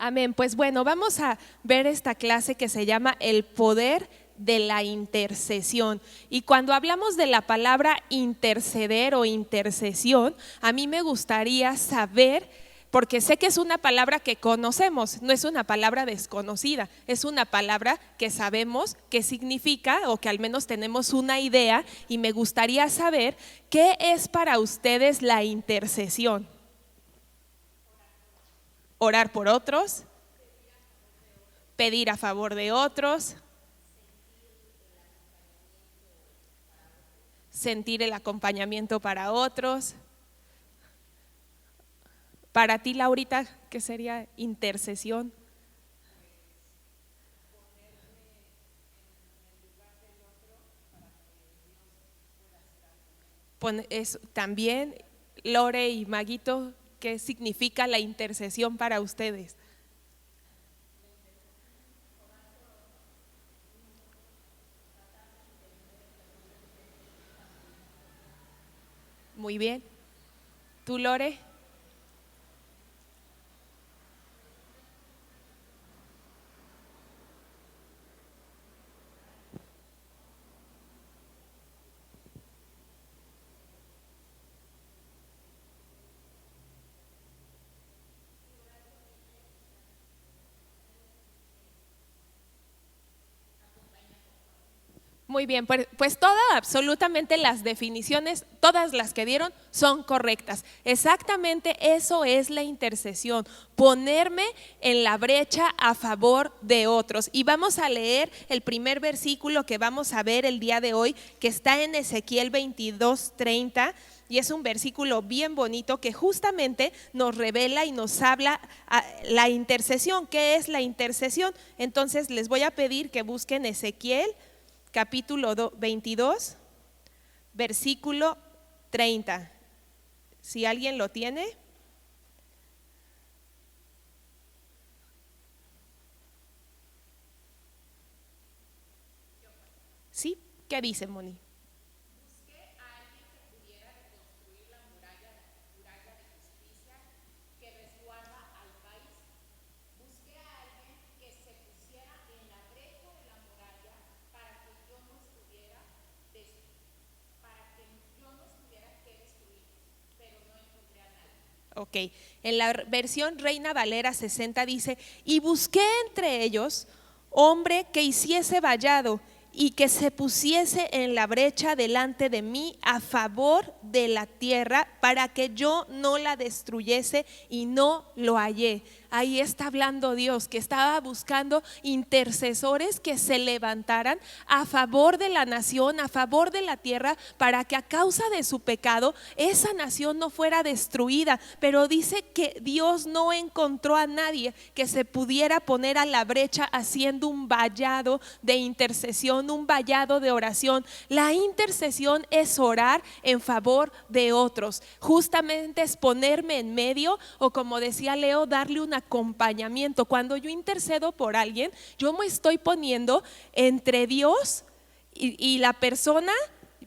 Amén. Pues bueno, vamos a ver esta clase que se llama el poder de la intercesión. Y cuando hablamos de la palabra interceder o intercesión, a mí me gustaría saber, porque sé que es una palabra que conocemos, no es una palabra desconocida, es una palabra que sabemos qué significa o que al menos tenemos una idea, y me gustaría saber qué es para ustedes la intercesión. Orar por otros, pedir a favor de otros, sentir el acompañamiento para otros. Para ti, Laurita, ¿qué sería intercesión? También, Lore y Maguito, ¿qué significa la intercesión para ustedes? Muy bien. ¿Tú, Lore? Muy bien, pues todas, absolutamente las definiciones, todas las que dieron son correctas. Exactamente eso es la intercesión, ponerme en la brecha a favor de otros. Y vamos a leer el primer versículo que vamos a ver el día de hoy, que está en Ezequiel 22:30. Y es un versículo bien bonito que justamente nos revela y nos habla la intercesión. ¿Qué es la intercesión? Entonces les voy a pedir que busquen Ezequiel capítulo 22, versículo 30. Si alguien lo tiene. ¿Sí? ¿Qué dice, Moni? Ok, en la versión Reina Valera 60 dice: y busqué entre ellos hombre que hiciese vallado y que se pusiese en la brecha delante de mí a favor de la tierra para que yo no la destruyese, y no lo hallé. Ahí está hablando Dios, que estaba buscando intercesores que se levantaran a favor de la nación, a favor de la tierra, para que a causa de su pecado esa nación no fuera destruida. Pero dice que Dios no encontró a nadie que se pudiera poner a la brecha haciendo un vallado de intercesión, un vallado de oración. La intercesión es orar en favor de otros, justamente es ponerme en medio, o como decía Leo, darle un acompañamiento. Cuando yo intercedo por alguien, yo me estoy poniendo entre Dios y la persona,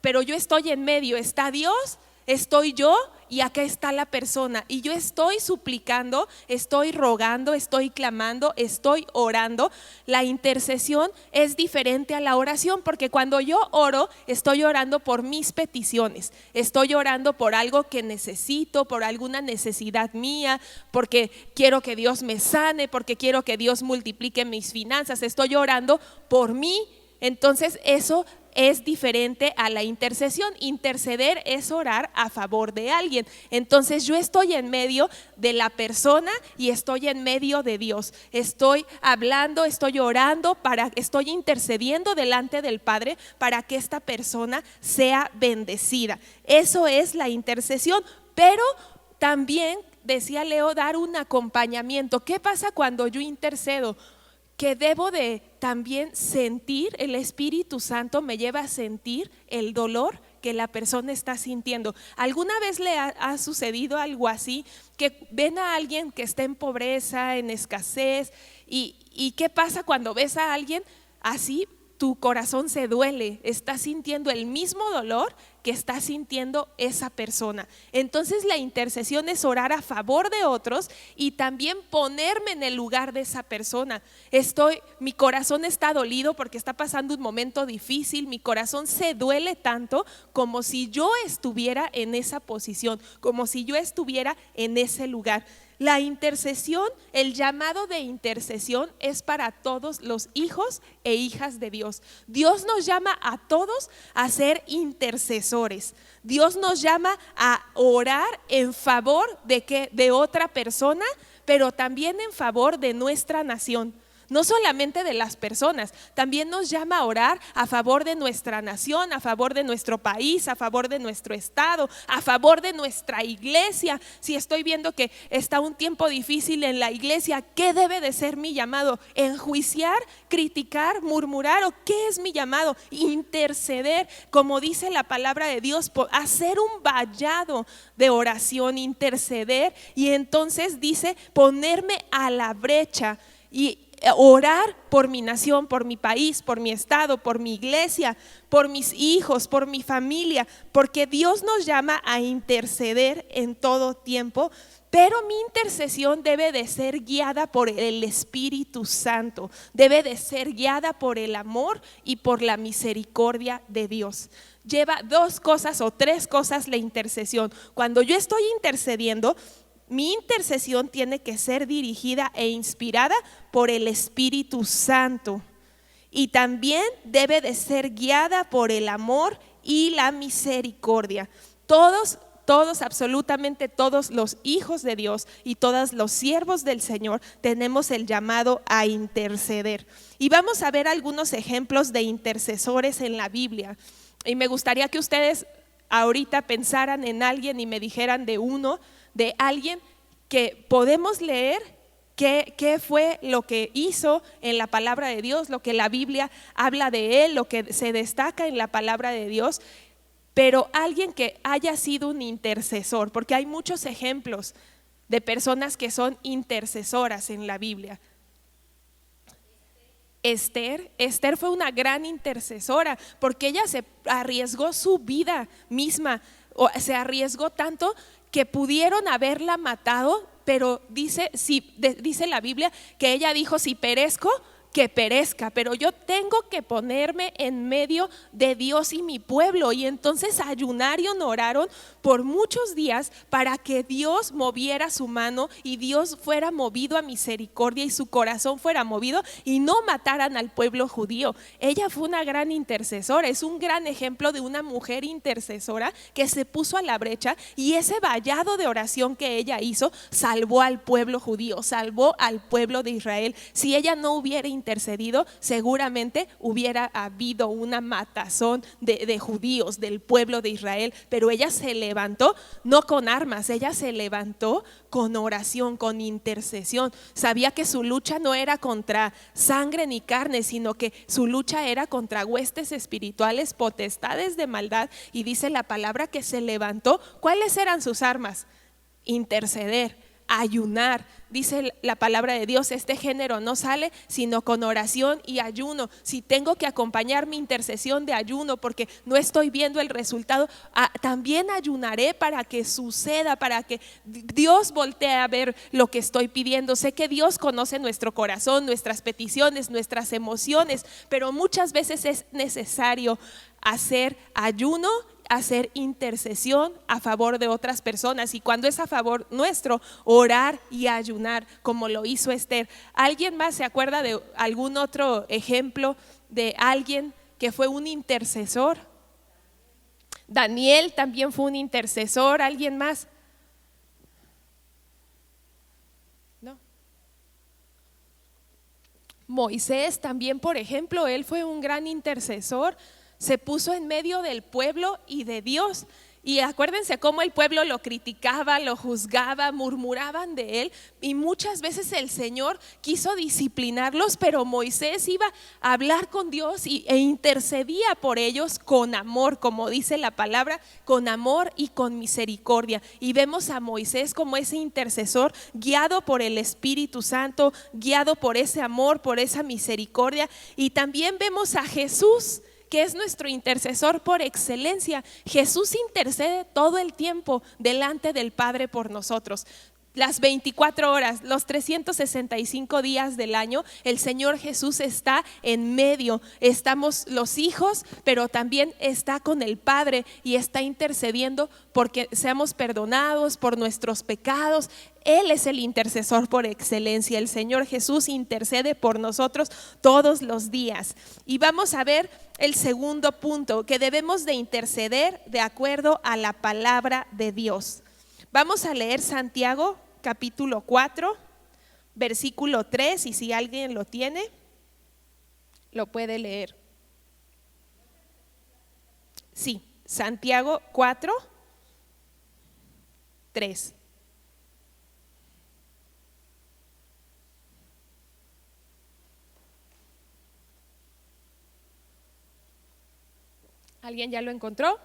pero yo estoy en medio. Está Dios, estoy yo, y acá está la persona, y yo estoy suplicando, estoy rogando, estoy clamando, estoy orando. La intercesión es diferente a la oración, porque cuando yo oro, estoy orando por mis peticiones, estoy orando por algo que necesito, por alguna necesidad mía, porque quiero que Dios me sane, porque quiero que Dios multiplique mis finanzas, estoy orando por mí. Entonces eso es diferente a la intercesión. Interceder es orar a favor de alguien. Entonces yo estoy en medio de la persona y estoy en medio de Dios. Estoy hablando, estoy orando, estoy intercediendo delante del Padre para que esta persona sea bendecida. Eso es la intercesión. Pero también, decía Leo, dar un acompañamiento. ¿Qué pasa cuando yo intercedo? Que debo de también sentir, el Espíritu Santo me lleva a sentir el dolor que la persona está sintiendo. ¿Alguna vez le ha sucedido algo así? Que ven a alguien que está en pobreza, en escasez, y ¿qué pasa cuando ves a alguien así? tu corazón se duele, estás sintiendo el mismo dolor que está sintiendo esa persona. Entonces la intercesión es orar a favor de otros y también ponerme en el lugar de esa persona. Mi corazón está dolido porque está pasando un momento difícil, mi corazón se duele tanto como si yo estuviera en esa posición, como si yo estuviera en ese lugar. La intercesión, el llamado de intercesión es para todos los hijos e hijas de Dios. Dios nos llama a todos a ser intercesores. Dios nos llama a orar en favor de otra persona, pero también en favor de nuestra nación. No solamente de las personas, también nos llama a orar a favor de nuestra nación, a favor de nuestro país, a favor de nuestro estado, a favor de nuestra iglesia. Si estoy viendo que está un tiempo difícil en la iglesia, ¿qué debe de ser mi llamado? ¿Enjuiciar, criticar, murmurar? ¿O qué es mi llamado? Interceder, como dice la palabra de Dios, hacer un vallado de oración, interceder, y entonces dice ponerme a la brecha y orar por mi nación, por mi país, por mi estado, por mi iglesia, por mis hijos, por mi familia, porque Dios nos llama a interceder en todo tiempo. Pero mi intercesión debe de ser guiada por el Espíritu Santo, debe de ser guiada por el amor y por la misericordia de Dios. Lleva 2 cosas o 3 cosas la intercesión. Cuando yo estoy intercediendo, mi intercesión tiene que ser dirigida e inspirada por el Espíritu Santo, y también debe de ser guiada por el amor y la misericordia. Todos, absolutamente todos los hijos de Dios y todos los siervos del Señor tenemos el llamado a interceder. Y vamos a ver algunos ejemplos de intercesores en la Biblia. Y me gustaría que ustedes ahorita pensaran en alguien y me dijeran de alguien que podemos leer qué fue lo que hizo en la palabra de Dios, lo que la Biblia habla de él, lo que se destaca en la palabra de Dios, pero alguien que haya sido un intercesor, porque hay muchos ejemplos de personas que son intercesoras en la Biblia. Esther fue una gran intercesora porque ella se arriesgó su vida misma, se arriesgó tanto que pudieron haberla matado, pero dice la Biblia que ella dijo: si perezco, que perezca, pero yo tengo que ponerme en medio de Dios y mi pueblo. Y entonces ayunaron, oraron por muchos días para que Dios moviera su mano y Dios fuera movido a misericordia y su corazón fuera movido y no mataran al pueblo judío. Ella fue una gran intercesora, es un gran ejemplo de una mujer intercesora que se puso a la brecha, y ese vallado de oración que ella hizo salvó al pueblo judío, salvó al pueblo de Israel. Si ella no hubiera intercedido, seguramente hubiera habido una matazón de judíos, del pueblo de Israel, pero ella se levantó no con armas, ella se levantó con oración, con intercesión. Sabía que su lucha no era contra sangre ni carne, sino que su lucha era contra huestes espirituales, potestades de maldad, y dice la palabra que se levantó. ¿Cuáles eran sus armas? Interceder, ayunar. Dice la palabra de Dios: este género no sale sino con oración y ayuno. Si tengo que acompañar mi intercesión de ayuno porque no estoy viendo el resultado, también ayunaré para que suceda, para que Dios voltee a ver lo que estoy pidiendo. Sé que Dios conoce nuestro corazón, nuestras peticiones, nuestras emociones, pero muchas veces es necesario hacer ayuno, hacer intercesión a favor de otras personas, y cuando es a favor nuestro, orar y ayunar como lo hizo Esther. ¿Alguien más se acuerda de algún otro ejemplo de alguien que fue un intercesor? Daniel también fue un intercesor. ¿Alguien más? No. Moisés también, por ejemplo, él fue un gran intercesor. Se puso en medio del pueblo y de Dios, Y acuérdense cómo el pueblo lo criticaba, lo juzgaba, murmuraban de él. Y muchas veces el Señor quiso disciplinarlos, pero Moisés iba a hablar con Dios e intercedía por ellos con amor, como dice la palabra, con amor y con misericordia. Y vemos a Moisés como ese intercesor, guiado por el Espíritu Santo, guiado por ese amor, por esa misericordia. Y también vemos a Jesús, que es nuestro intercesor por excelencia. Jesús intercede todo el tiempo delante del Padre por nosotros. Las 24 horas, los 365 días del año, el Señor Jesús está en medio. Estamos los hijos, pero también está con el Padre y está intercediendo porque seamos perdonados por nuestros pecados. Él es el intercesor por excelencia. El Señor Jesús intercede por nosotros todos los días. Y vamos a ver el segundo punto, que debemos de interceder de acuerdo a la palabra de Dios. Vamos a leer Santiago capítulo 4, versículo 3, y si alguien lo tiene, lo puede leer. Sí, Santiago 4, 3. ¿Alguien ya lo encontró?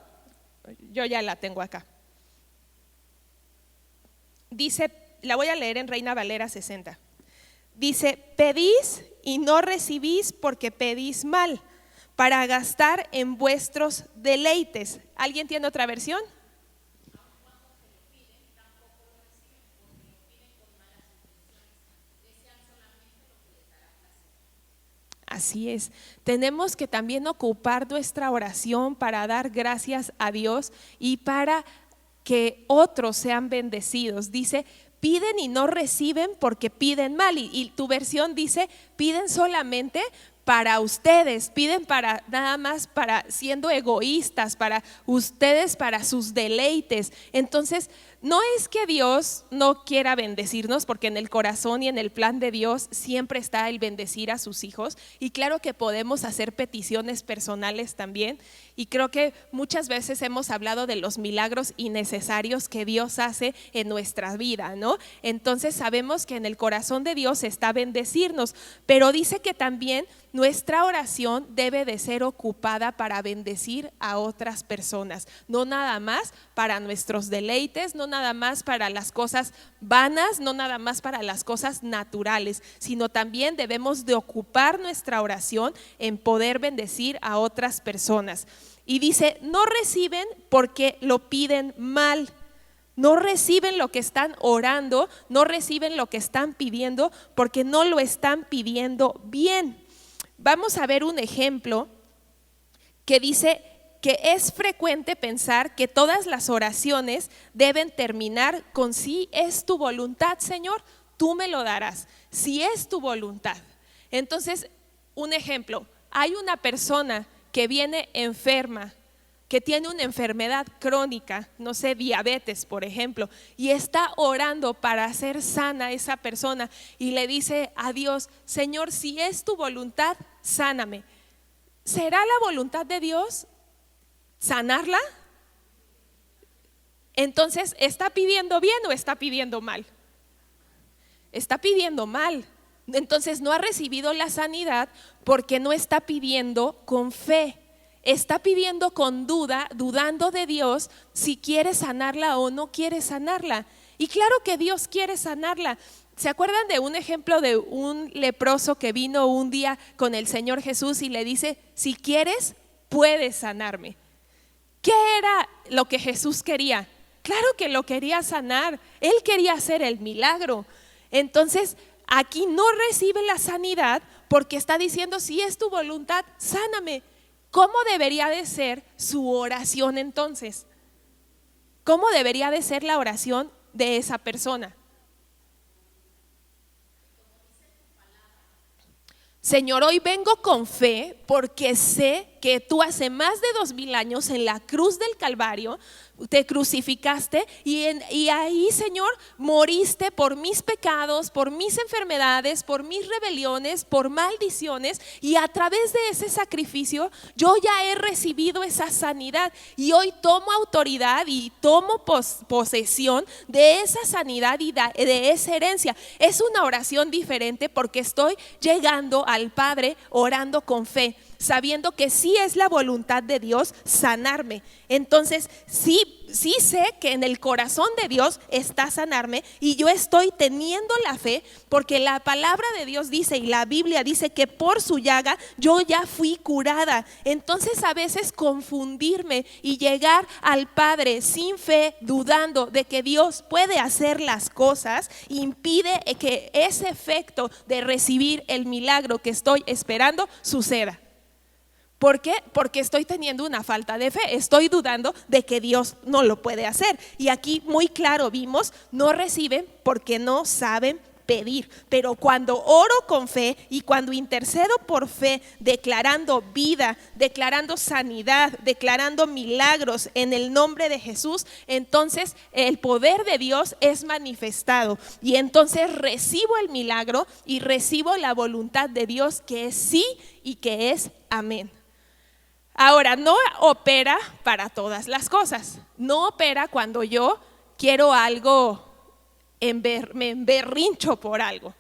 Yo ya la tengo acá. Dice, la voy a leer en Reina Valera 60. Dice: pedís y no recibís porque pedís mal, para gastar en vuestros deleites. ¿Alguien tiene otra versión? Así es, tenemos que también ocupar nuestra oración para dar gracias a Dios y para que otros sean bendecidos. Dice: piden y no reciben porque piden mal. Y tu versión dice: piden solamente para ustedes, piden para nada más, para siendo egoístas, para ustedes, para sus deleites. Entonces, no es que Dios no quiera bendecirnos, porque en el corazón y en el plan de Dios siempre está el bendecir a sus hijos, y claro que podemos hacer peticiones personales también, y creo que muchas veces hemos hablado de los milagros innecesarios que Dios hace en nuestra vida, ¿no? Entonces sabemos que en el corazón de Dios está bendecirnos, pero dice que también nuestra oración debe de ser ocupada para bendecir a otras personas, no nada más para nuestros deleites, no nada más para las cosas vanas, no nada más para las cosas naturales, sino también debemos de ocupar nuestra oración en poder bendecir a otras personas. Y dice: no reciben porque lo piden mal. No reciben lo que están orando, no reciben lo que están pidiendo porque no lo están pidiendo bien. Vamos a ver un ejemplo que dice que es frecuente pensar que todas las oraciones deben terminar con: si es tu voluntad, Señor, tú me lo darás, si es tu voluntad. Entonces, un ejemplo: hay una persona que viene enferma, que tiene una enfermedad crónica, no sé, diabetes por ejemplo, y está orando para hacer sana a esa persona y le dice a Dios: Señor, si es tu voluntad, sáname. ¿Será la voluntad de Dios sanarla? Entonces, ¿está pidiendo bien o está pidiendo mal? Está pidiendo mal. Entonces no ha recibido la sanidad porque no está pidiendo con fe. Está pidiendo con duda, dudando de Dios si quiere sanarla o no quiere sanarla. Y claro que Dios quiere sanarla. ¿Se acuerdan de un ejemplo de un leproso que vino un día con el Señor Jesús y le dice: si quieres, puedes sanarme? ¿Qué era lo que Jesús quería? Claro que lo quería sanar. Él quería hacer el milagro. Entonces, aquí no recibe la sanidad porque está diciendo: si es tu voluntad, sáname. ¿Cómo debería de ser su oración entonces? ¿Cómo debería de ser la oración de esa persona? Señor, hoy vengo con fe porque sé que tú hace más de 2000 años en la cruz del Calvario te crucificaste y ahí, Señor, moriste por mis pecados, por mis enfermedades, por mis rebeliones, por maldiciones, y a través de ese sacrificio yo ya he recibido esa sanidad y hoy tomo autoridad y tomo posesión de esa sanidad y de esa herencia. Es una oración diferente porque estoy llegando al Padre orando con fe, sabiendo que sí es la voluntad de Dios sanarme. Entonces sí sé que en el corazón de Dios está sanarme y yo estoy teniendo la fe porque la palabra de Dios dice y la Biblia dice que por su llaga yo ya fui curada. Entonces a veces confundirme y llegar al Padre sin fe, dudando de que Dios puede hacer las cosas, impide que ese efecto de recibir el milagro que estoy esperando suceda. ¿Por qué? Porque estoy teniendo una falta de fe, estoy dudando de que Dios no lo puede hacer. Y aquí muy claro vimos, no reciben porque no saben pedir. Pero cuando oro con fe y cuando intercedo por fe, declarando vida, declarando sanidad, declarando milagros en el nombre de Jesús, entonces el poder de Dios es manifestado. Y entonces recibo el milagro y recibo la voluntad de Dios que es sí y que es amén. Ahora, no opera para todas las cosas. No opera cuando yo quiero algo, me berrincho por algo.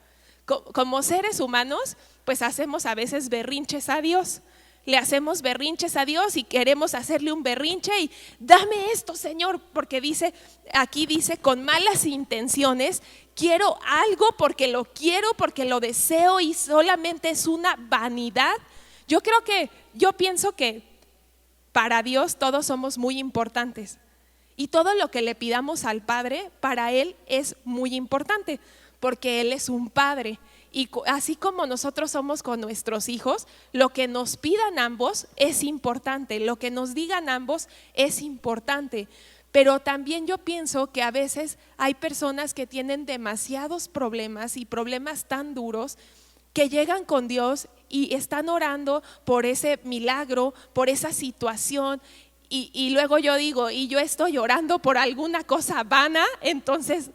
Como seres humanos, pues hacemos a veces berrinches a Dios. Le hacemos berrinches a Dios y queremos hacerle un berrinche y dame esto, Señor, porque aquí dice con malas intenciones, quiero algo porque lo quiero, porque lo deseo y solamente es una vanidad. Yo pienso que para Dios todos somos muy importantes y todo lo que le pidamos al Padre para Él es muy importante porque Él es un Padre y así como nosotros somos con nuestros hijos, lo que nos pidan ambos es importante, lo que nos digan ambos es importante. Pero también yo pienso que a veces hay personas que tienen demasiados problemas y problemas tan duros que llegan con Dios y están orando por ese milagro, por esa situación y luego yo digo, y yo estoy orando por alguna cosa vana, entonces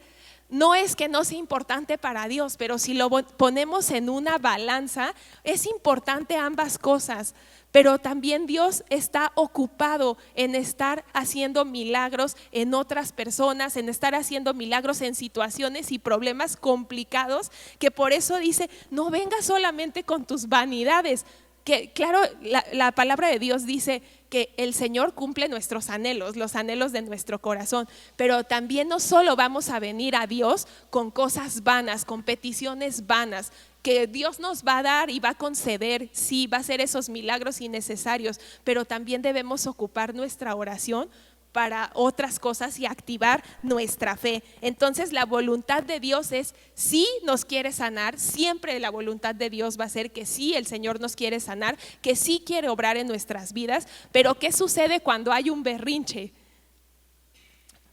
no es que no sea importante para Dios, pero si lo ponemos en una balanza, es importante ambas cosas. Pero también Dios está ocupado en estar haciendo milagros en otras personas, en estar haciendo milagros en situaciones y problemas complicados, que por eso dice, no vengas solamente con tus vanidades. Que claro, la palabra de Dios dice que el Señor cumple nuestros anhelos, los anhelos de nuestro corazón, pero también no solo vamos a venir a Dios con cosas vanas, con peticiones vanas, que Dios nos va a dar y va a conceder, sí, va a hacer esos milagros innecesarios, pero también debemos ocupar nuestra oración para otras cosas y activar nuestra fe. Entonces la voluntad de Dios es, si nos quiere sanar, siempre la voluntad de Dios va a ser que sí, el Señor nos quiere sanar, que sí quiere obrar en nuestras vidas, pero ¿qué sucede cuando hay un berrinche?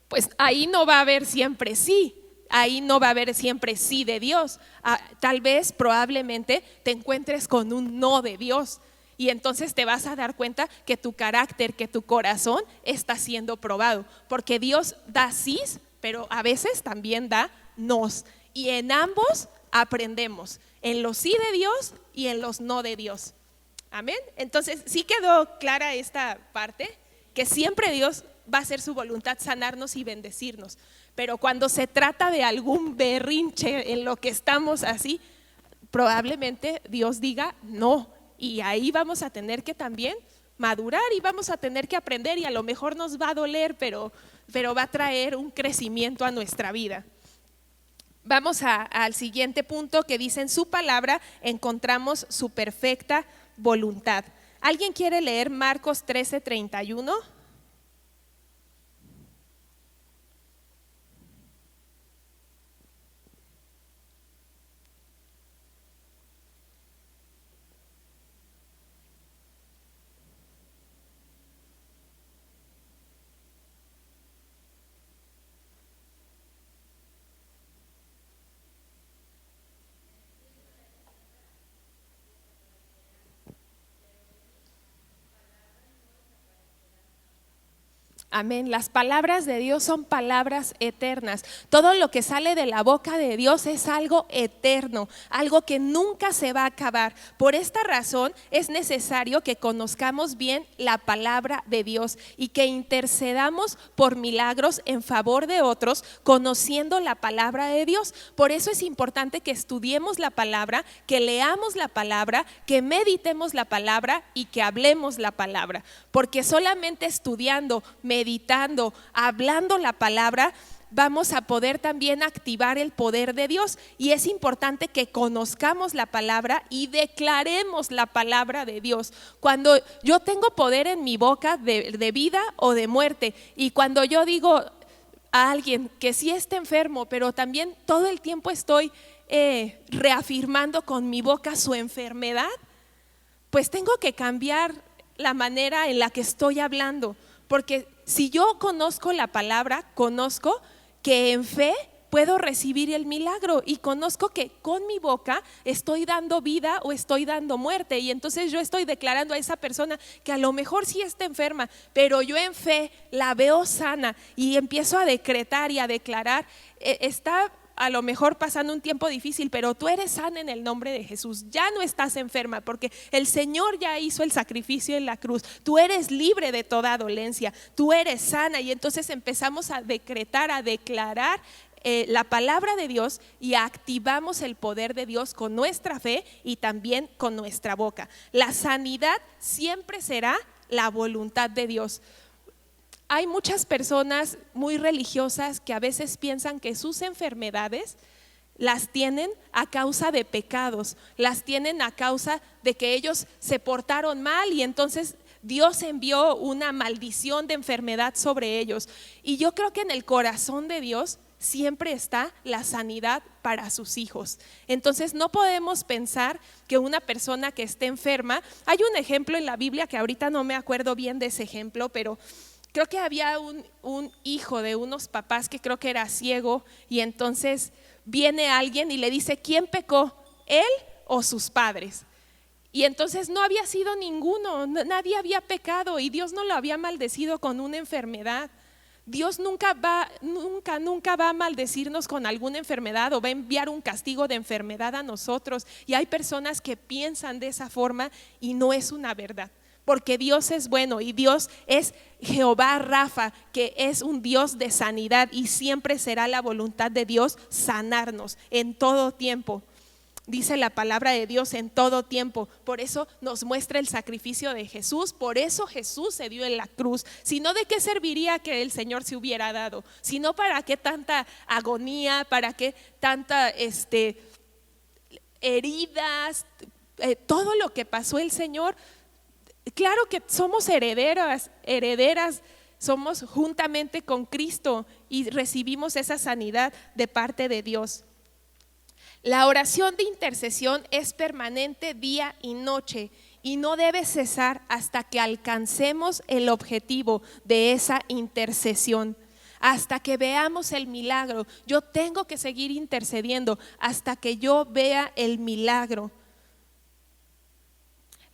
Pues ahí no va a haber siempre sí. Ahí no va a haber siempre sí de Dios. Tal vez, probablemente, te encuentres con un no de Dios. Y entonces te vas a dar cuenta que tu carácter, que tu corazón está siendo probado. Porque Dios da sís, pero a veces también da nos. Y en ambos aprendemos. En los sí de Dios y en los no de Dios. Amén. Entonces, ¿sí quedó clara esta parte? Que siempre Dios va a hacer su voluntad sanarnos y bendecirnos. Pero cuando se trata de algún berrinche en lo que estamos así, probablemente Dios diga no. Y ahí vamos a tener que también madurar y vamos a tener que aprender y a lo mejor nos va a doler, pero va a traer un crecimiento a nuestra vida. Vamos al siguiente punto que dice: en su palabra encontramos su perfecta voluntad. ¿Alguien quiere leer Marcos 13:31? Amén. Las palabras de Dios son palabras eternas. Todo lo que sale de la boca de Dios es algo eterno, algo que nunca se va a acabar. Por esta razón es necesario que conozcamos bien la palabra de Dios y que intercedamos por milagros en favor de otros, conociendo la palabra de Dios. Por eso es importante que estudiemos la palabra, que leamos la palabra, que meditemos la palabra y que hablemos la palabra. Porque solamente estudiando, meditando, hablando la palabra, vamos a poder también activar el poder de Dios. Y es importante que conozcamos la palabra y declaremos la palabra de Dios. Cuando yo tengo poder en mi boca de vida o de muerte, y cuando yo digo a alguien que sí está enfermo, pero también todo el tiempo estoy reafirmando con mi boca su enfermedad, pues tengo que cambiar la manera en la que estoy hablando. Porque si yo conozco la palabra, conozco que en fe puedo recibir el milagro y conozco que con mi boca estoy dando vida o estoy dando muerte, y entonces yo estoy declarando a esa persona que a lo mejor sí está enferma, pero yo en fe la veo sana y empiezo a decretar y a declarar, está a lo mejor pasando un tiempo difícil, pero tú eres sana en el nombre de Jesús, ya no estás enferma porque el Señor ya hizo el sacrificio en la cruz, tú eres libre de toda dolencia, tú eres sana. Y entonces empezamos a decretar, a declarar la palabra de Dios y activamos el poder de Dios con nuestra fe y también con nuestra boca. La sanidad siempre será la voluntad de Dios. Hay muchas personas muy religiosas que a veces piensan que sus enfermedades las tienen a causa de pecados, las tienen a causa de que ellos se portaron mal y entonces Dios envió una maldición de enfermedad sobre ellos. Y yo creo que en el corazón de Dios siempre está la sanidad para sus hijos. Entonces no podemos pensar que una persona que esté enferma, hay un ejemplo en la Biblia que ahorita no me acuerdo bien de ese ejemplo, pero creo que había un hijo de unos papás que creo que era ciego, y entonces viene alguien y le dice: ¿quién pecó, él o sus padres? Y entonces no había sido ninguno, nadie había pecado y Dios no lo había maldecido con una enfermedad. Dios nunca va a maldecirnos con alguna enfermedad o va a enviar un castigo de enfermedad a nosotros. Y hay personas que piensan de esa forma y no es una verdad. Porque Dios es bueno y Dios es Jehová Rafa, que es un Dios de sanidad, y siempre será la voluntad de Dios sanarnos en todo tiempo. Dice la palabra de Dios en todo tiempo. Por eso nos muestra el sacrificio de Jesús, por eso Jesús se dio en la cruz. Si no, ¿de qué serviría que el Señor se hubiera dado? Si no, ¿para qué tanta agonía? ¿Para qué tanta heridas? Todo lo que pasó el Señor. Claro que somos herederas, somos juntamente con Cristo y recibimos esa sanidad de parte de Dios. La oración de intercesión es permanente día y noche y no debe cesar hasta que alcancemos el objetivo de esa intercesión. Hasta que veamos el milagro. Yo tengo que seguir intercediendo hasta que yo vea el milagro.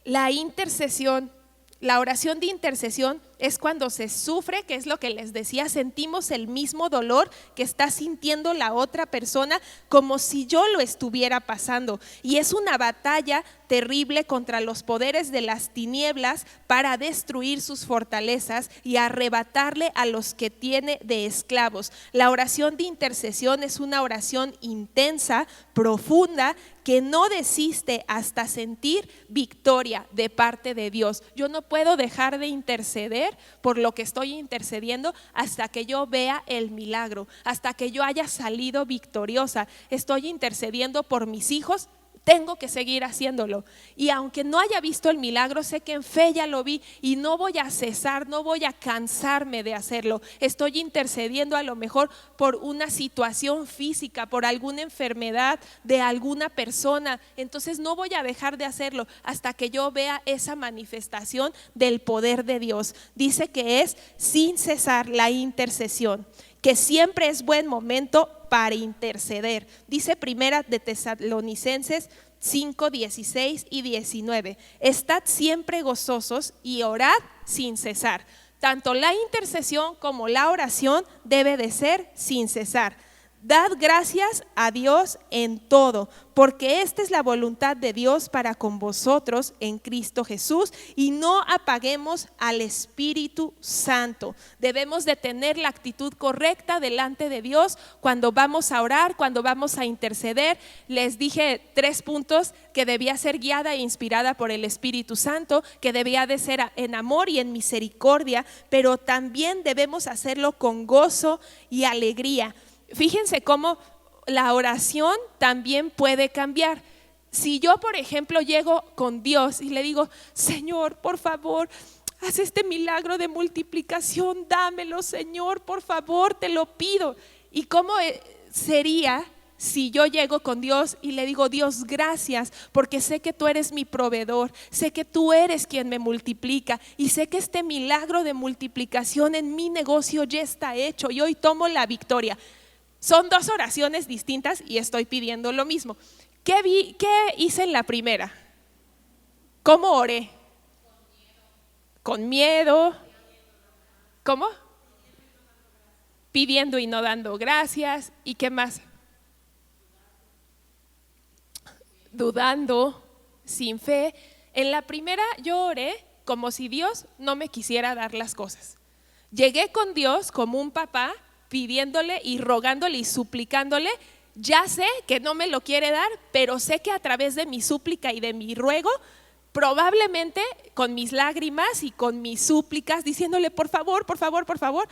La intercesión, la oración de intercesión es cuando se sufre, que es lo que les decía, sentimos el mismo dolor que está sintiendo la otra persona, como si yo lo estuviera pasando. Y es una batalla terrible contra los poderes de las tinieblas para destruir sus fortalezas y arrebatarle a los que tiene de esclavos. La oración de intercesión es una oración intensa, profunda, que no desiste hasta sentir victoria de parte de Dios. Yo no puedo dejar de interceder por lo que estoy intercediendo hasta que yo vea el milagro, hasta que yo haya salido victoriosa. Estoy intercediendo por mis hijos, tengo que seguir haciéndolo. Y aunque no haya visto el milagro, sé que en fe ya lo vi y no voy a cesar, no voy a cansarme de hacerlo. Estoy intercediendo a lo mejor por una situación física, por alguna enfermedad de alguna persona. Entonces no voy a dejar de hacerlo hasta que yo vea esa manifestación del poder de Dios. Dice que es sin cesar la intercesión, que siempre es buen momento para interceder. Dice Primera de Tesalonicenses 5, 16 y 19. Estad siempre gozosos y orad sin cesar. tanto la intercesión como la oración debe de ser sin cesar. Dad gracias a Dios en todo, porque esta es la voluntad de Dios para con vosotros en Cristo Jesús, y no apaguemos al Espíritu Santo. Debemos de tener la actitud correcta delante de Dios cuando vamos a orar, cuando vamos a interceder. Les dije 3 puntos: que debía ser guiada e inspirada por el Espíritu Santo, que debía de ser en amor y en misericordia, pero también debemos hacerlo con gozo y alegría. Fíjense cómo la oración también puede cambiar. Si yo, por ejemplo, llego con Dios y le digo: Señor, por favor, haz este milagro de multiplicación, dámelo, Señor, por favor, te lo pido. ¿Y cómo sería si yo llego con Dios y le digo: Dios, gracias, porque sé que tú eres mi proveedor, sé que tú eres quien me multiplica, y sé que este milagro de multiplicación en mi negocio ya está hecho y hoy tomo la victoria? Son 2 oraciones distintas y estoy pidiendo lo mismo. ¿Qué hice en la primera? ¿Cómo oré? Con miedo. ¿Cómo? Pidiendo y no dando gracias. ¿Y qué más? Dudando, sin fe. En la primera yo oré como si Dios no me quisiera dar las cosas. Llegué con Dios como un papá, pidiéndole y rogándole y suplicándole. Ya sé que no me lo quiere dar, pero sé que a través de mi súplica y de mi ruego, probablemente con mis lágrimas y con mis súplicas, diciéndole: por favor, por favor, por favor,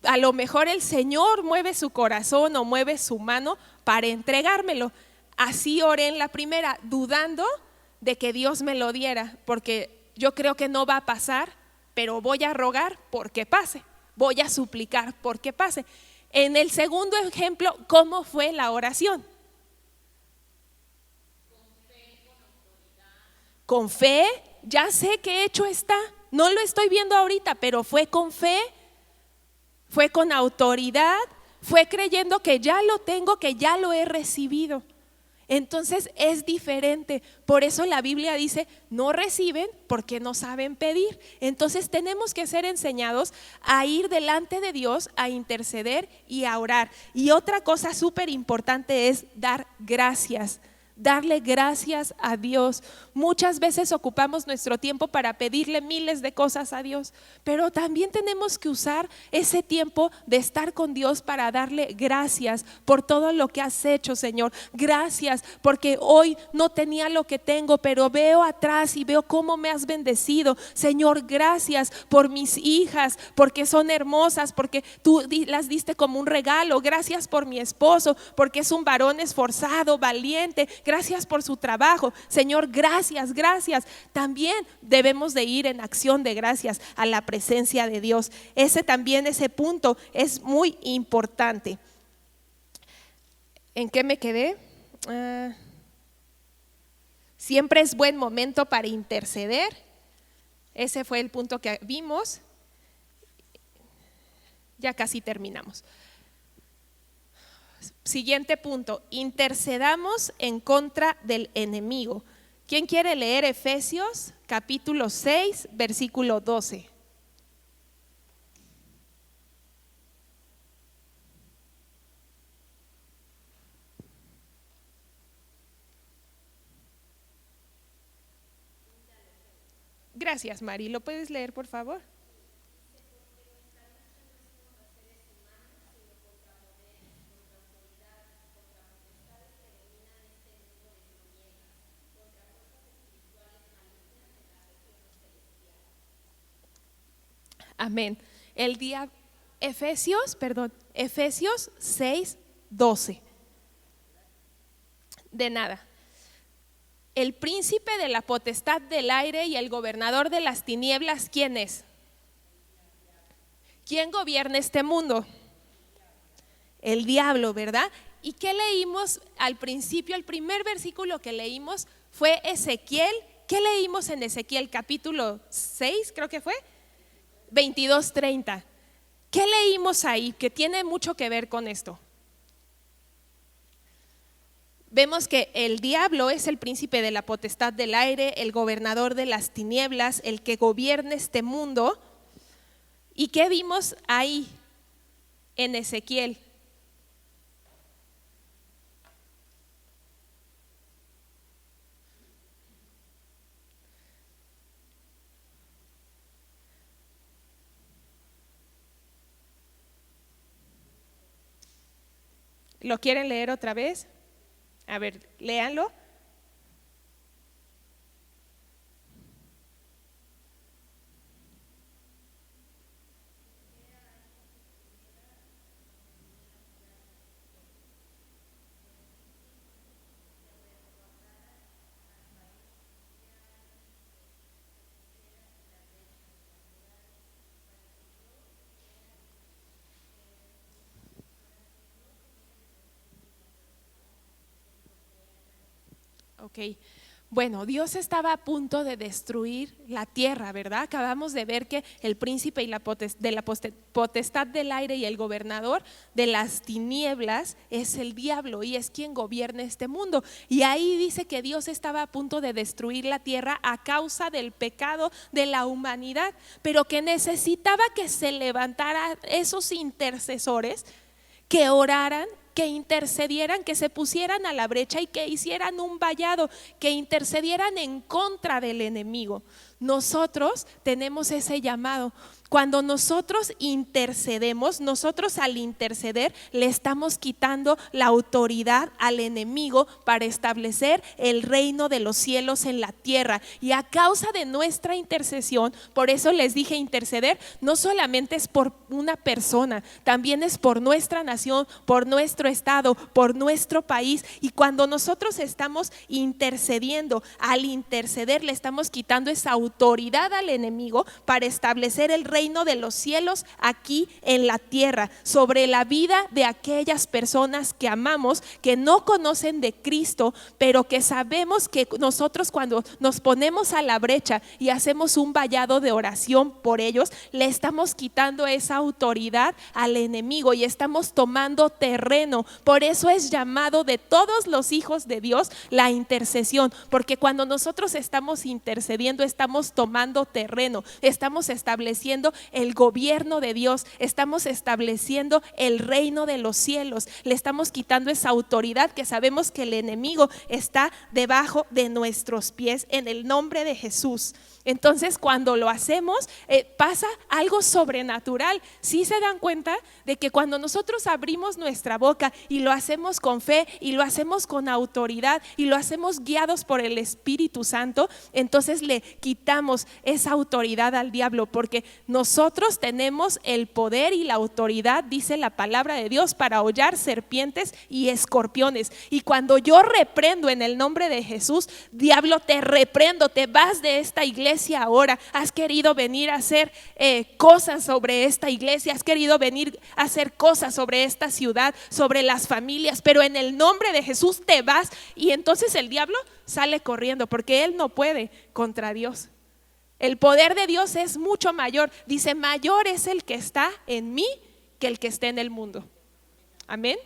a lo mejor el Señor mueve su corazón o mueve su mano para entregármelo. Así oré en la primera, dudando de que Dios me lo diera, porque yo creo que no va a pasar, pero voy a rogar porque pase. Voy a suplicar porque pase. En el segundo ejemplo, ¿cómo fue la oración? Con fe, ya sé que hecho está. No lo estoy viendo ahorita, pero fue con fe, fue con autoridad, fue creyendo que ya lo tengo, que ya lo he recibido. Entonces es diferente. Por eso la Biblia dice: no reciben porque no saben pedir. Entonces tenemos que ser enseñados a ir delante de Dios, a interceder y a orar. Y otra cosa súper importante es dar gracias. Darle gracias a Dios. Muchas veces ocupamos nuestro tiempo para pedirle miles de cosas a Dios, pero también tenemos que usar ese tiempo de estar con Dios para darle gracias por todo lo que has hecho, Señor. Gracias porque hoy no tenía lo que tengo, pero veo atrás y veo cómo me has bendecido. Señor, gracias por mis hijas, porque son hermosas, porque tú las diste como un regalo. Gracias por mi esposo, porque es un varón esforzado, valiente. Gracias por su trabajo. Señor, gracias, gracias. También debemos de ir en acción de gracias a la presencia de Dios. Ese punto es muy importante. ¿En qué me quedé? Siempre es buen momento para interceder. Ese fue el punto que vimos. Ya casi terminamos. Siguiente punto: intercedamos en contra del enemigo. ¿Quién quiere leer Efesios capítulo 6, versículo 12? Gracias, Mari. ¿Lo puedes leer, por favor? Amén. Efesios 6, 12. De nada. El príncipe de la potestad del aire y el gobernador de las tinieblas, ¿quién es? ¿Quién gobierna este mundo? El diablo, ¿verdad? ¿Y qué leímos al principio? El primer versículo que leímos fue Ezequiel. ¿Qué leímos en Ezequiel capítulo 6, creo que fue? 22:30. ¿Qué leímos ahí que tiene mucho que ver con esto? Vemos que el diablo es el príncipe de la potestad del aire, el gobernador de las tinieblas, el que gobierna este mundo. ¿Y qué vimos ahí en Ezequiel? ¿Lo quieren leer otra vez? A ver, léanlo. Ok, bueno, Dios estaba a punto de destruir la tierra, ¿verdad? Acabamos de ver que el príncipe y potestad del aire y el gobernador de las tinieblas es el diablo y es quien gobierna este mundo. Y ahí dice que Dios estaba a punto de destruir la tierra a causa del pecado de la humanidad, pero que necesitaba que se levantaran esos intercesores que oraran, que intercedieran, que se pusieran a la brecha y que hicieran un vallado, que intercedieran en contra del enemigo. Nosotros tenemos ese llamado. Cuando nosotros intercedemos, nosotros al interceder le estamos quitando la autoridad al enemigo para establecer el reino de los cielos en la tierra. Y a causa de nuestra intercesión, por eso les dije, interceder no solamente es por una persona, también es por nuestra nación, por nuestro estado, por nuestro país. Y cuando nosotros estamos intercediendo, al interceder le estamos quitando esa autoridad al enemigo para establecer el reino de los cielos aquí en la tierra, sobre la vida de aquellas personas que amamos, que no conocen de Cristo, pero que sabemos que nosotros cuando nos ponemos a la brecha y hacemos un vallado de oración por ellos, le estamos quitando esa autoridad al enemigo y estamos tomando terreno. Por eso es llamado de todos los hijos de Dios la intercesión, porque cuando nosotros estamos intercediendo estamos tomando terreno, estamos estableciendo el gobierno de Dios, estamos estableciendo el reino de los cielos, le estamos quitando esa autoridad que sabemos que el enemigo está debajo de nuestros pies en el nombre de Jesús. Entonces cuando lo hacemos pasa algo sobrenatural. ¿Sí se dan cuenta de que cuando nosotros abrimos nuestra boca y lo hacemos con fe y lo hacemos con autoridad y lo hacemos guiados por el Espíritu Santo, entonces le quitamos esa autoridad al diablo, porque nosotros tenemos el poder y la autoridad, dice la palabra de Dios, para hollar serpientes y escorpiones? Y cuando yo reprendo en el nombre de Jesús, diablo, te reprendo, te vas de esta iglesia ahora. Has querido venir a hacer cosas sobre esta iglesia, has querido venir a hacer cosas sobre esta ciudad, sobre las familias, pero en el nombre de Jesús te vas. Y entonces el diablo sale corriendo porque él no puede contra Dios. El poder de Dios es mucho mayor. Dice, mayor es el que está en mí que el que está en el mundo. Amén.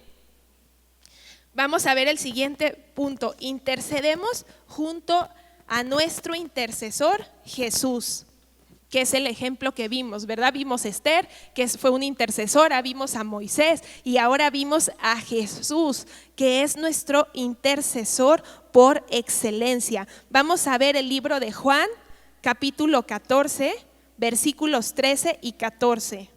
Vamos a ver el siguiente punto. Intercedemos junto a nuestro intercesor Jesús, que es el ejemplo que vimos, ¿verdad? Vimos a Esther, que fue una intercesora, vimos a Moisés y ahora vimos a Jesús, que es nuestro intercesor por excelencia. Vamos a ver el libro de Juan, capítulo 14, versículos 13 y 14.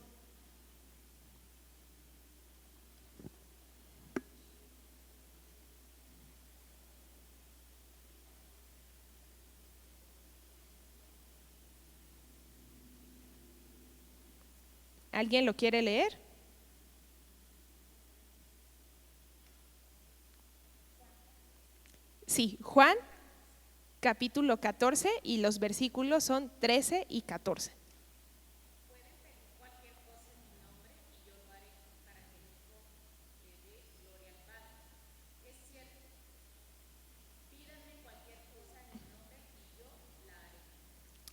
¿Alguien lo quiere leer? Sí, Juan capítulo 14 y los versículos son 13 y 14.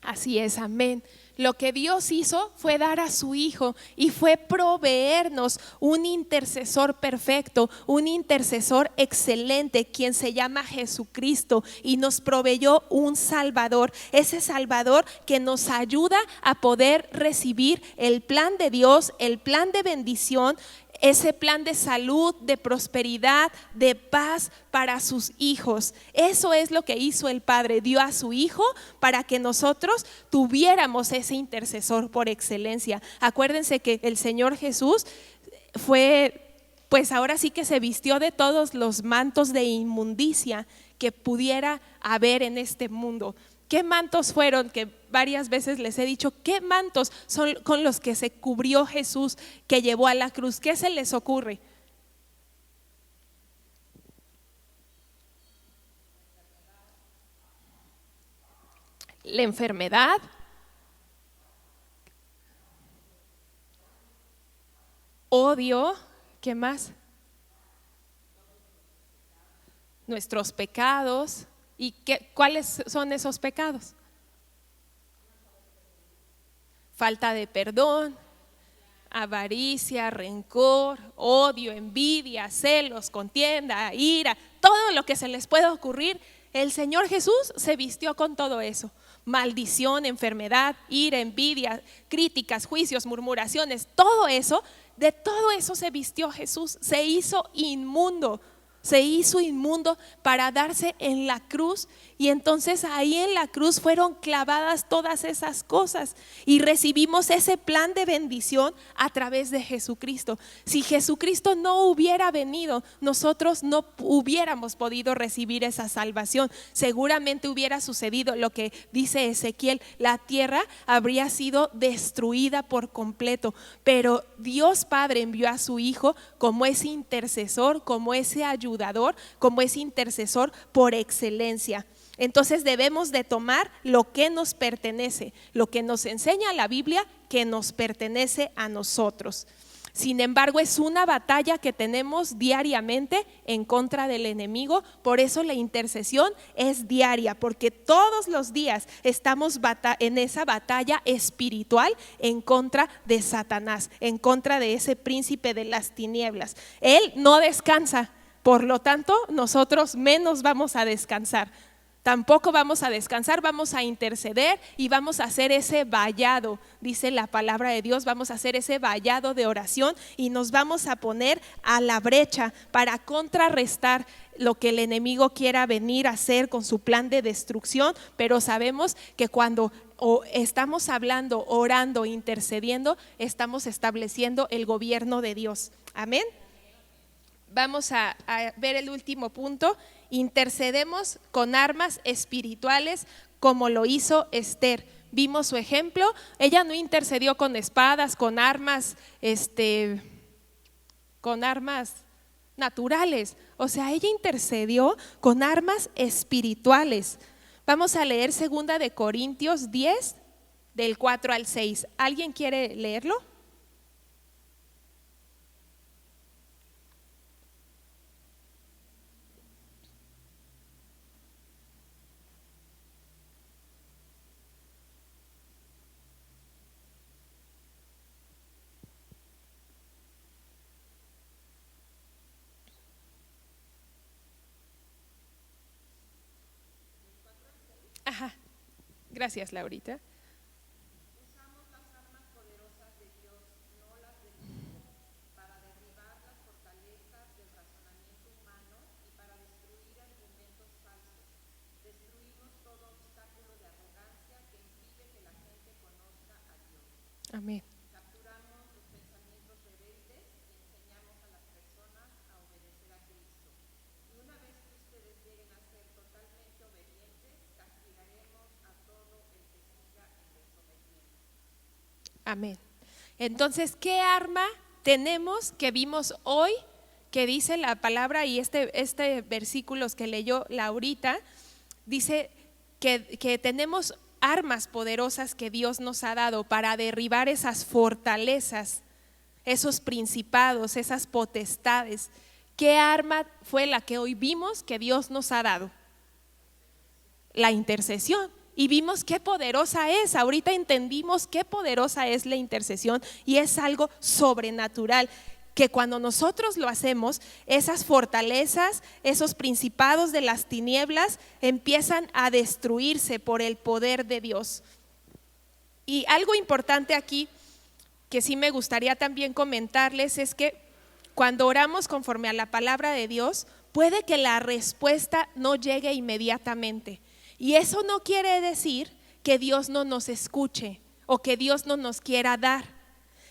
Así es, amén. Lo que Dios hizo fue dar a su Hijo y fue proveernos un intercesor perfecto, un intercesor excelente, quien se llama Jesucristo, y nos proveyó un Salvador, ese Salvador que nos ayuda a poder recibir el plan de Dios, el plan de bendición, ese plan de salud, de prosperidad, de paz para sus hijos. Eso es lo que hizo el Padre, dio a su Hijo para que nosotros tuviéramos ese intercesor por excelencia. Acuérdense que el Señor Jesús fue, pues ahora sí que se vistió de todos los mantos de inmundicia que pudiera haber en este mundo. ¿Qué mantos fueron? Que varias veces les he dicho, ¿qué mantos son con los que se cubrió Jesús que llevó a la cruz? ¿Qué se les ocurre? La enfermedad, odio, ¿qué más? Nuestros pecados. ¿Y cuáles son esos pecados? Falta de perdón, avaricia, rencor, odio, envidia, celos, contienda, ira, todo lo que se les pueda ocurrir. El Señor Jesús se vistió con todo eso. Maldición, enfermedad, ira, envidia, críticas, juicios, murmuraciones, todo eso, de todo eso se vistió Jesús. Se hizo inmundo para darse en la cruz, y entonces ahí en la cruz fueron clavadas todas esas cosas y recibimos ese plan de bendición a través de Jesucristo. Si Jesucristo no hubiera venido, nosotros no hubiéramos podido recibir esa salvación. Seguramente hubiera sucedido lo que dice Ezequiel: la tierra habría sido destruida por completo, pero Dios Padre envió a su Hijo como ese intercesor, como ese ayudador, como ese intercesor por excelencia. Entonces debemos de tomar lo que nos pertenece, lo que nos enseña la Biblia que nos pertenece a nosotros. Sin embargo, es una batalla que tenemos diariamente en contra del enemigo. Por eso la intercesión es diaria, porque todos los días estamos en esa batalla espiritual en contra de Satanás, en contra de ese príncipe de las tinieblas. Él no descansa, por lo tanto nosotros menos vamos a descansar. Tampoco vamos a descansar, vamos a interceder y vamos a hacer ese vallado, dice la palabra de Dios, vamos a hacer ese vallado de oración y nos vamos a poner a la brecha para contrarrestar lo que el enemigo quiera venir a hacer con su plan de destrucción. Pero sabemos que cuando estamos hablando, orando, intercediendo, estamos estableciendo el gobierno de Dios. Amén. Vamos a ver el último punto. Intercedemos con armas espirituales como lo hizo Esther. Vimos su ejemplo. Ella no intercedió con espadas, con armas naturales. O sea, ella intercedió con armas espirituales. Vamos a leer 2 de Corintios 10 del 4 al 6. ¿Alguien quiere leerlo? Ajá, gracias Laurita. Usamos las armas poderosas de Dios, no las del mundo, para derribar las fortalezas del razonamiento humano y para destruir argumentos falsos. Destruimos todo obstáculo de arrogancia que impide que la gente conozca a Dios. Amén. Capturamos los pensamientos rebeldes y enseñamos a las personas a obedecer a Cristo. Y una vez que ustedes lleguen a ser totalmente obedientes, castigaremos a todo el que siga en desobediencia. Amén. Entonces, ¿qué arma tenemos que vimos hoy? Que dice la palabra, y este versículos que leyó Laurita, dice que tenemos armas poderosas que Dios nos ha dado para derribar esas fortalezas, esos principados, esas potestades. ¿Qué arma fue la que hoy vimos que Dios nos ha dado? La intercesión. y vimos qué poderosa es. Ahorita entendimos qué poderosa es la intercesión y es algo sobrenatural, que cuando nosotros lo hacemos, esas fortalezas, esos principados de las tinieblas empiezan a destruirse por el poder de Dios. Y algo importante aquí que sí me gustaría también comentarles es que cuando oramos conforme a la palabra de Dios, puede que la respuesta no llegue inmediatamente. Y eso no quiere decir que Dios no nos escuche o que Dios no nos quiera dar,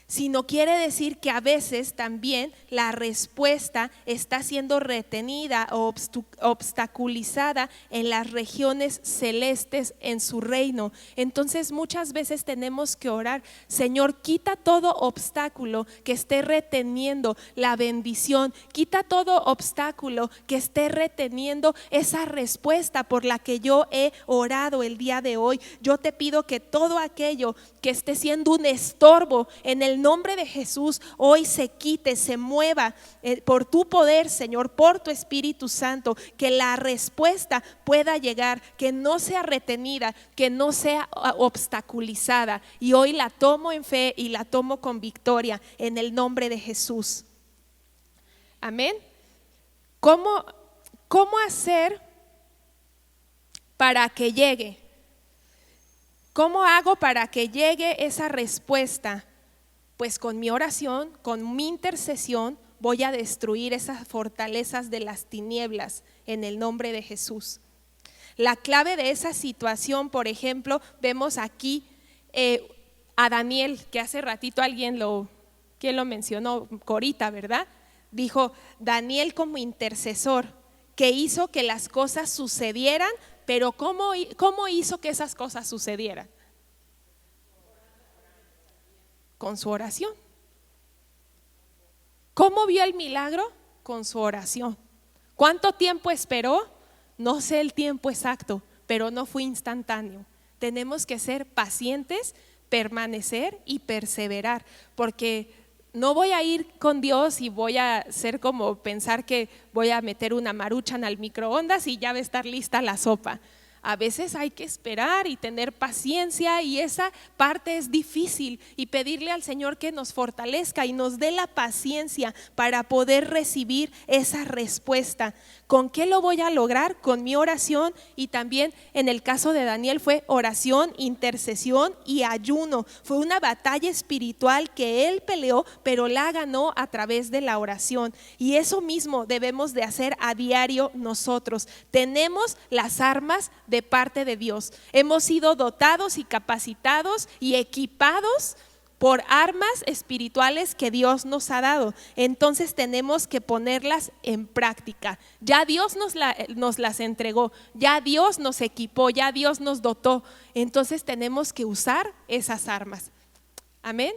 sino quiere decir que a veces también la respuesta está siendo retenida o obstaculizada en las regiones celestes en su reino. Entonces muchas veces tenemos que orar: Señor, quita todo obstáculo que esté reteniendo la bendición, quita todo obstáculo que esté reteniendo esa respuesta por la que yo he orado el día de hoy. Yo te pido que todo aquello que esté siendo un estorbo, en el nombre de Jesús, hoy se quite, se mueva por tu poder, Señor, por tu Espíritu Santo, que la respuesta pueda llegar, que no sea retenida, que no sea obstaculizada. Y hoy la tomo en fe y la tomo con victoria en el nombre de Jesús. Amén. ¿Cómo hacer para que llegue? ¿Cómo hago para que llegue esa respuesta? Pues con mi oración, con mi intercesión, voy a destruir esas fortalezas de las tinieblas en el nombre de Jesús. La clave de esa situación, por ejemplo, vemos aquí a Daniel, que hace ratito ¿quién lo mencionó? Corita, ¿verdad? Dijo Daniel como intercesor, que hizo que las cosas sucedieran, pero ¿cómo hizo que esas cosas sucedieran? Con su oración. ¿Cómo vio el milagro? Con su oración. ¿Cuánto tiempo esperó? No sé el tiempo exacto, pero no fue instantáneo. Tenemos que ser pacientes, permanecer y perseverar, porque no voy a ir con Dios y voy a ser como pensar que voy a meter una maruchan al microondas y ya va a estar lista la sopa. A veces hay que esperar y tener paciencia, y esa parte es difícil, y pedirle al Señor que nos fortalezca y nos dé la paciencia para poder recibir esa respuesta. ¿Con qué lo voy a lograr? Con mi oración, y también en el caso de Daniel fue oración, intercesión y ayuno. Fue una batalla espiritual que él peleó, pero la ganó a través de la oración, y eso mismo debemos de hacer a diario nosotros. Tenemos las armas de parte de Dios. Hemos sido dotados y capacitados y equipados por armas espirituales que Dios nos ha dado. Entonces tenemos que ponerlas en práctica. Ya Dios nos las entregó, ya Dios nos equipó, ya Dios nos dotó. Entonces tenemos que usar esas armas. Amén.